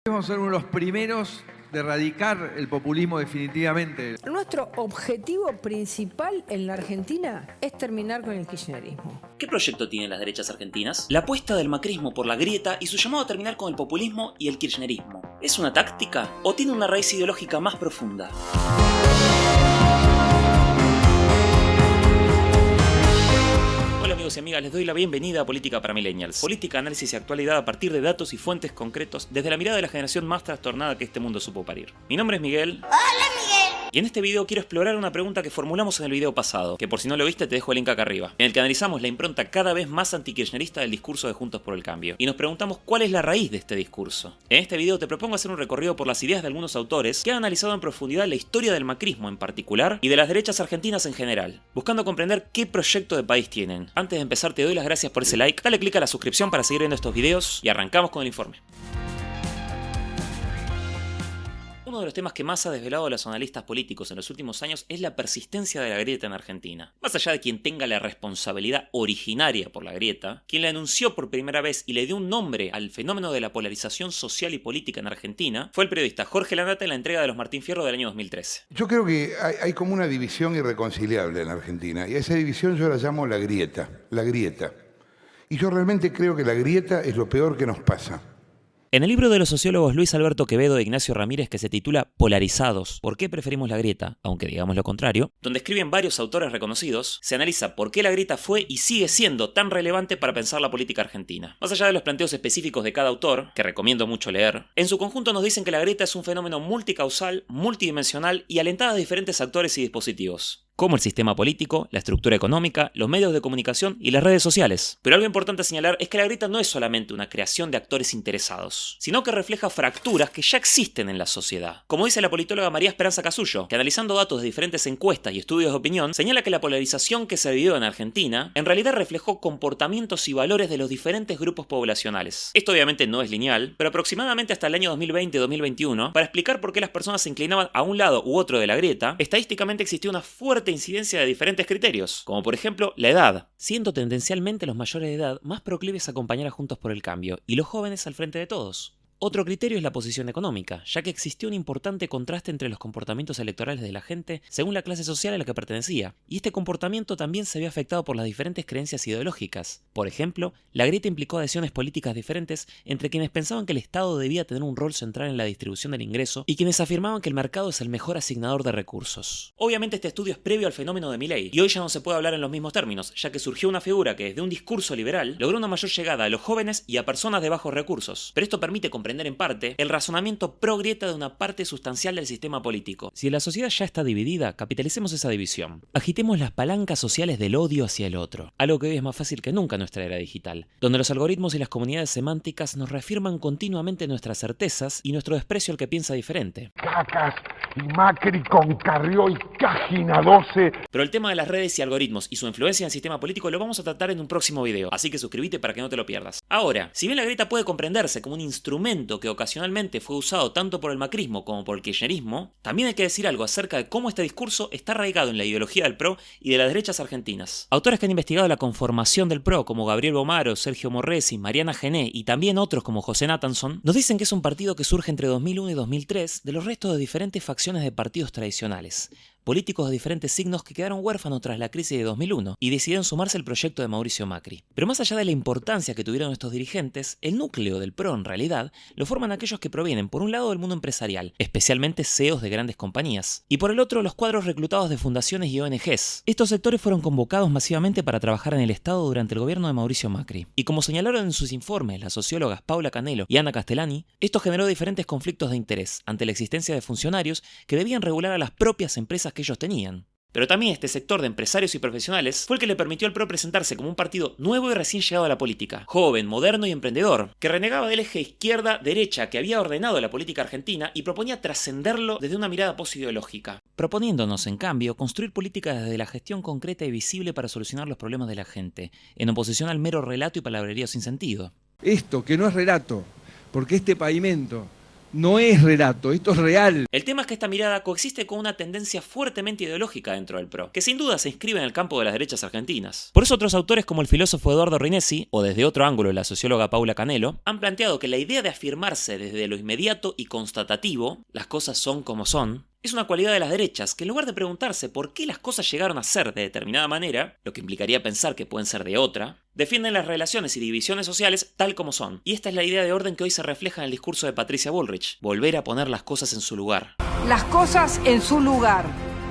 Vamos a ser uno de los primeros de erradicar el populismo definitivamente. Nuestro objetivo principal en la Argentina es terminar con el kirchnerismo. ¿Qué proyecto tienen las derechas argentinas? La apuesta del macrismo por la grieta y su llamado a terminar con el populismo y el kirchnerismo. ¿Es una táctica o tiene una raíz ideológica más profunda? Hola amigos y amigas, les doy la bienvenida a Política para Millennials. Política, análisis y actualidad a partir de datos y fuentes concretos desde la mirada de la generación más trastornada que este mundo supo parir. Mi nombre es Miguel. ¡Hola, Miguel! Y en este video quiero explorar una pregunta que formulamos en el video pasado, que por si no lo viste te dejo el link acá arriba, en el que analizamos la impronta cada vez más antikirchnerista del discurso de Juntos por el Cambio. Y nos preguntamos cuál es la raíz de este discurso. En este video te propongo hacer un recorrido por las ideas de algunos autores que han analizado en profundidad la historia del macrismo en particular y de las derechas argentinas en general, buscando comprender qué proyecto de país tienen. Antes de empezar te doy las gracias por ese like, dale click a la suscripción para seguir viendo estos videos y arrancamos con el informe. Uno de los temas que más ha desvelado a los analistas políticos en los últimos años es la persistencia de la grieta en Argentina. Más allá de quien tenga la responsabilidad originaria por la grieta, quien la anunció por primera vez y le dio un nombre al fenómeno de la polarización social y política en Argentina, fue el periodista Jorge Lanata en la entrega de los Martín Fierro del año 2013. Yo creo que hay como una división irreconciliable en la Argentina, y a esa división yo la llamo la grieta. Y yo realmente creo que la grieta es lo peor que nos pasa. En el libro de los sociólogos Luis Alberto Quevedo e Ignacio Ramírez, que se titula Polarizados, ¿por qué preferimos la grieta? Aunque digamos lo contrario, donde escriben varios autores reconocidos, se analiza por qué la grieta fue y sigue siendo tan relevante para pensar la política argentina. Más allá de los planteos específicos de cada autor, que recomiendo mucho leer, en su conjunto nos dicen que la grieta es un fenómeno multicausal, multidimensional y alentada de diferentes actores y dispositivos, como el sistema político, la estructura económica, los medios de comunicación y las redes sociales. Pero algo importante a señalar es que la grieta no es solamente una creación de actores interesados, sino que refleja fracturas que ya existen en la sociedad. Como dice la politóloga María Esperanza Casullo, que analizando datos de diferentes encuestas y estudios de opinión, señala que la polarización que se vivió en Argentina en realidad reflejó comportamientos y valores de los diferentes grupos poblacionales. Esto obviamente no es lineal, pero aproximadamente hasta el año 2020-2021, para explicar por qué las personas se inclinaban a un lado u otro de la grieta, estadísticamente existió una fuerte incidencia de diferentes criterios, como por ejemplo la edad, siendo tendencialmente los mayores de edad más proclives a acompañar a Juntos por el Cambio y los jóvenes al frente de todos. Otro criterio es la posición económica, ya que existió un importante contraste entre los comportamientos electorales de la gente según la clase social a la que pertenecía, y este comportamiento también se vio afectado por las diferentes creencias ideológicas. Por ejemplo, la grieta implicó adhesiones políticas diferentes entre quienes pensaban que el Estado debía tener un rol central en la distribución del ingreso y quienes afirmaban que el mercado es el mejor asignador de recursos. Obviamente este estudio es previo al fenómeno de Milei, y hoy ya no se puede hablar en los mismos términos, ya que surgió una figura que desde un discurso liberal logró una mayor llegada a los jóvenes y a personas de bajos recursos, pero esto permite comprender en parte el razonamiento pro grieta de una parte sustancial del sistema político. Si la sociedad ya está dividida, capitalicemos esa división. Agitemos las palancas sociales del odio hacia el otro, algo que hoy es más fácil que nunca en nuestra era digital, donde los algoritmos y las comunidades semánticas nos reafirman continuamente nuestras certezas y nuestro desprecio al que piensa diferente. Cacas y Macri con Carrió y Cágina 12. Pero el tema de las redes y algoritmos y su influencia en el sistema político lo vamos a tratar en un próximo video, así que suscríbete para que no te lo pierdas. Ahora, si bien la grieta puede comprenderse como un instrumento que ocasionalmente fue usado tanto por el macrismo como por el kirchnerismo, también hay que decir algo acerca de cómo este discurso está arraigado en la ideología del PRO y de las derechas argentinas. Autores que han investigado la conformación del PRO, como Gabriel Bomaro, Sergio Morresi, Mariana Gené y también otros como José Nathanson, nos dicen que es un partido que surge entre 2001 y 2003 de los restos de diferentes facciones de partidos tradicionales, políticos de diferentes signos que quedaron huérfanos tras la crisis de 2001 y decidieron sumarse al proyecto de Mauricio Macri. Pero más allá de la importancia que tuvieron estos dirigentes, el núcleo del PRO en realidad lo forman aquellos que provienen por un lado del mundo empresarial, especialmente CEOs de grandes compañías, y por el otro los cuadros reclutados de fundaciones y ONGs. Estos sectores fueron convocados masivamente para trabajar en el Estado durante el gobierno de Mauricio Macri. Y como señalaron en sus informes las sociólogas Paula Canelo y Ana Castellani, esto generó diferentes conflictos de interés ante la existencia de funcionarios que debían regular a las propias empresas que ellos tenían. Pero también este sector de empresarios y profesionales fue el que le permitió al PRO presentarse como un partido nuevo y recién llegado a la política, joven, moderno y emprendedor, que renegaba del eje izquierda-derecha que había ordenado la política argentina y proponía trascenderlo desde una mirada posideológica, proponiéndonos, en cambio, construir políticas desde la gestión concreta y visible para solucionar los problemas de la gente, en oposición al mero relato y palabrerío sin sentido. Esto que no es relato, porque este pavimento no es relato, esto es real. El tema es que esta mirada coexiste con una tendencia fuertemente ideológica dentro del PRO, que sin duda se inscribe en el campo de las derechas argentinas. Por eso otros autores como el filósofo Eduardo Rinesi, o desde otro ángulo la socióloga Paula Canelo, han planteado que la idea de afirmarse desde lo inmediato y constatativo, las cosas son como son, es una cualidad de las derechas que en lugar de preguntarse por qué las cosas llegaron a ser de determinada manera, lo que implicaría pensar que pueden ser de otra, defienden las relaciones y divisiones sociales tal como son. Y esta es la idea de orden que hoy se refleja en el discurso de Patricia Bullrich, volver a poner las cosas en su lugar. Las cosas en su lugar.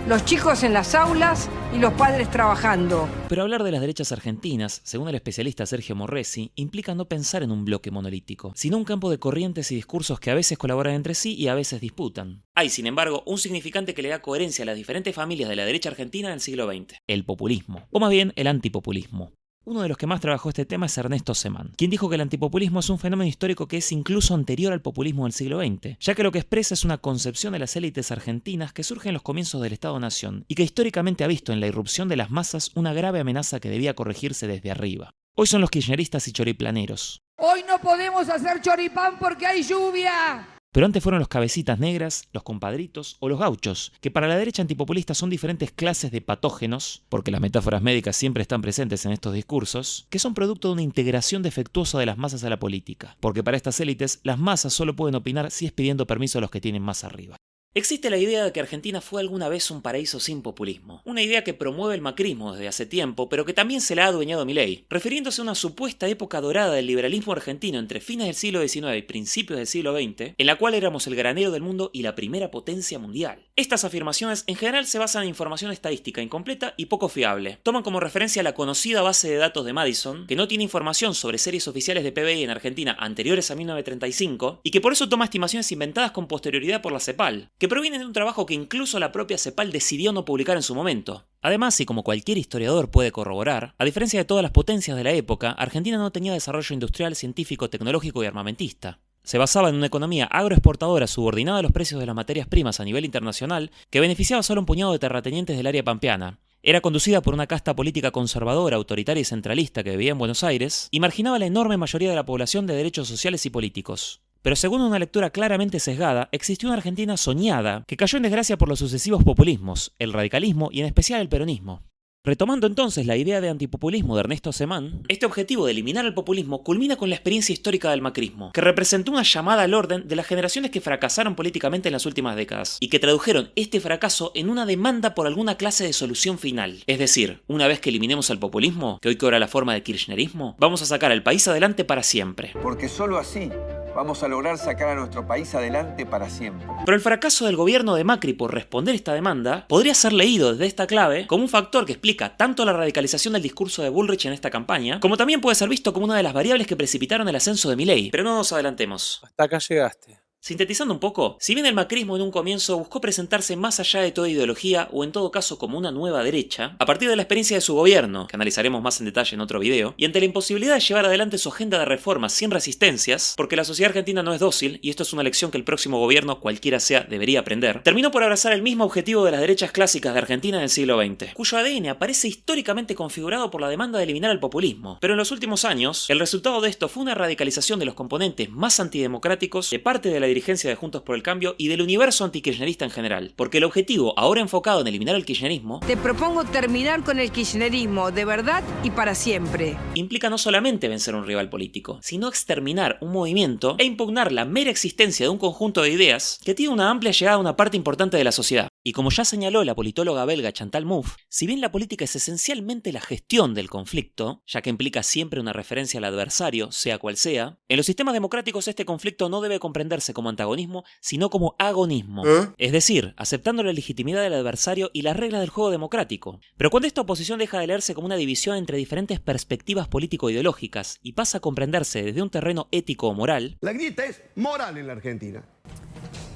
Los chicos en las aulas y los padres trabajando. Pero hablar de las derechas argentinas, según el especialista Sergio Morresi, implica no pensar en un bloque monolítico, sino un campo de corrientes y discursos que a veces colaboran entre sí y a veces disputan. Hay, sin embargo, un significante que le da coherencia a las diferentes familias de la derecha argentina del siglo XX: el populismo, o más bien el antipopulismo. Uno de los que más trabajó este tema es Ernesto Semán, quien dijo que el antipopulismo es un fenómeno histórico que es incluso anterior al populismo del siglo XX, ya que lo que expresa es una concepción de las élites argentinas que surge en los comienzos del Estado-Nación y que históricamente ha visto en la irrupción de las masas una grave amenaza que debía corregirse desde arriba. Hoy son los kirchneristas y choriplaneros. Hoy no podemos hacer choripán porque hay lluvia. Pero antes fueron los cabecitas negras, los compadritos o los gauchos, que para la derecha antipopulista son diferentes clases de patógenos, porque las metáforas médicas siempre están presentes en estos discursos, que son producto de una integración defectuosa de las masas a la política, porque para estas élites las masas solo pueden opinar si es pidiendo permiso a los que tienen más arriba. Existe la idea de que Argentina fue alguna vez un paraíso sin populismo, una idea que promueve el macrismo desde hace tiempo, pero que también se la ha adueñado Milei, refiriéndose a una supuesta época dorada del liberalismo argentino entre fines del siglo XIX y principios del siglo XX, en la cual éramos el granero del mundo y la primera potencia mundial. Estas afirmaciones en general se basan en información estadística incompleta y poco fiable. Toman como referencia la conocida base de datos de Madison, que no tiene información sobre series oficiales de PBI en Argentina anteriores a 1935, y que por eso toma estimaciones inventadas con posterioridad por la CEPAL, que provienen de un trabajo que incluso la propia CEPAL decidió no publicar en su momento. Además, y como cualquier historiador puede corroborar, a diferencia de todas las potencias de la época, Argentina no tenía desarrollo industrial, científico, tecnológico y armamentista. Se basaba en una economía agroexportadora subordinada a los precios de las materias primas a nivel internacional, que beneficiaba solo a un puñado de terratenientes del área pampeana. Era conducida por una casta política conservadora, autoritaria y centralista que vivía en Buenos Aires, y marginaba a la enorme mayoría de la población de derechos sociales y políticos. Pero según una lectura claramente sesgada, existió una Argentina soñada que cayó en desgracia por los sucesivos populismos, el radicalismo y en especial el peronismo. Retomando entonces la idea de antipopulismo de Ernesto Semán, este objetivo de eliminar el populismo culmina con la experiencia histórica del macrismo, que representó una llamada al orden de las generaciones que fracasaron políticamente en las últimas décadas, y que tradujeron este fracaso en una demanda por alguna clase de solución final. Es decir, una vez que eliminemos el populismo, que hoy cobra la forma de kirchnerismo, vamos a sacar al país adelante para siempre. Porque solo así vamos a lograr sacar a nuestro país adelante para siempre. Pero el fracaso del gobierno de Macri por responder esta demanda podría ser leído desde esta clave como un factor que explica tanto la radicalización del discurso de Bullrich en esta campaña, como también puede ser visto como una de las variables que precipitaron el ascenso de Milei. Pero no nos adelantemos. Hasta acá llegaste. Sintetizando un poco, si bien el macrismo en un comienzo buscó presentarse más allá de toda ideología o en todo caso como una nueva derecha, a partir de la experiencia de su gobierno, que analizaremos más en detalle en otro video, y ante la imposibilidad de llevar adelante su agenda de reformas sin resistencias, porque la sociedad argentina no es dócil, y esto es una lección que el próximo gobierno, cualquiera sea, debería aprender, terminó por abrazar el mismo objetivo de las derechas clásicas de Argentina del siglo XX, cuyo ADN aparece históricamente configurado por la demanda de eliminar el populismo. Pero en los últimos años, el resultado de esto fue una radicalización de los componentes más antidemocráticos de parte de la dirigencia de Juntos por el Cambio y del universo antikirchnerista en general, porque el objetivo, ahora enfocado en eliminar el kirchnerismo, Te propongo terminar con el kirchnerismo de verdad y para siempre. implica no solamente vencer a un rival político, sino exterminar un movimiento e impugnar la mera existencia de un conjunto de ideas que tiene una amplia llegada a una parte importante de la sociedad. Y como ya señaló la politóloga belga Chantal Mouffe, si bien la política es esencialmente la gestión del conflicto, ya que implica siempre una referencia al adversario, sea cual sea, en los sistemas democráticos este conflicto no debe comprenderse como antagonismo, sino como agonismo. Es decir, aceptando la legitimidad del adversario y las reglas del juego democrático. Pero cuando esta oposición deja de leerse como una división entre diferentes perspectivas político-ideológicas y pasa a comprenderse desde un terreno ético o moral, La grieta es moral en la Argentina.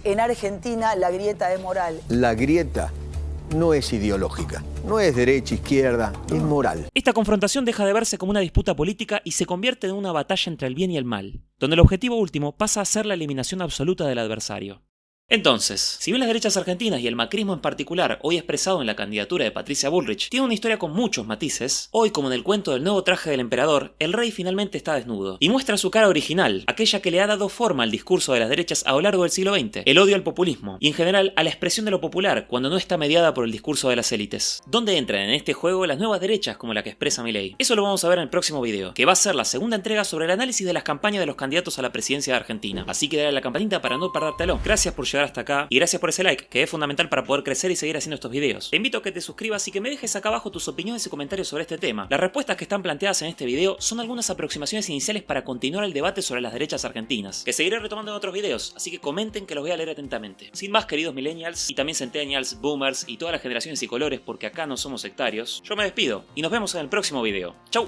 En Argentina la grieta es moral. La grieta no es ideológica, no es derecha, izquierda, es moral. esta confrontación deja de verse como una disputa política y se convierte en una batalla entre el bien y el mal, donde el objetivo último pasa a ser la eliminación absoluta del adversario. Entonces, si bien las derechas argentinas y el macrismo en particular, hoy expresado en la candidatura de Patricia Bullrich, tiene una historia con muchos matices, hoy, como en el cuento del nuevo traje del emperador, el rey finalmente está desnudo y muestra su cara original, aquella que le ha dado forma al discurso de las derechas a lo largo del siglo XX, el odio al populismo y en general a la expresión de lo popular cuando no está mediada por el discurso de las élites. ¿Dónde entran en este juego las nuevas derechas como la que expresa Milei? Eso lo vamos a ver en el próximo video, que va a ser la segunda entrega sobre el análisis de las campañas de los candidatos a la presidencia de Argentina. Así que dale a la campanita para no perdértelo. Gracias por llegar hasta acá y gracias por ese like, que es fundamental para poder crecer y seguir haciendo estos videos. Te invito a que te suscribas y que me dejes acá abajo tus opiniones y comentarios sobre este tema. Las respuestas que están planteadas en este video son algunas aproximaciones iniciales para continuar el debate sobre las derechas argentinas, que seguiré retomando en otros videos, así que comenten que los voy a leer atentamente. Sin más, queridos millennials y también centennials, boomers y todas las generaciones y colores, porque acá no somos sectarios, yo me despido y nos vemos en el próximo video. ¡Chau!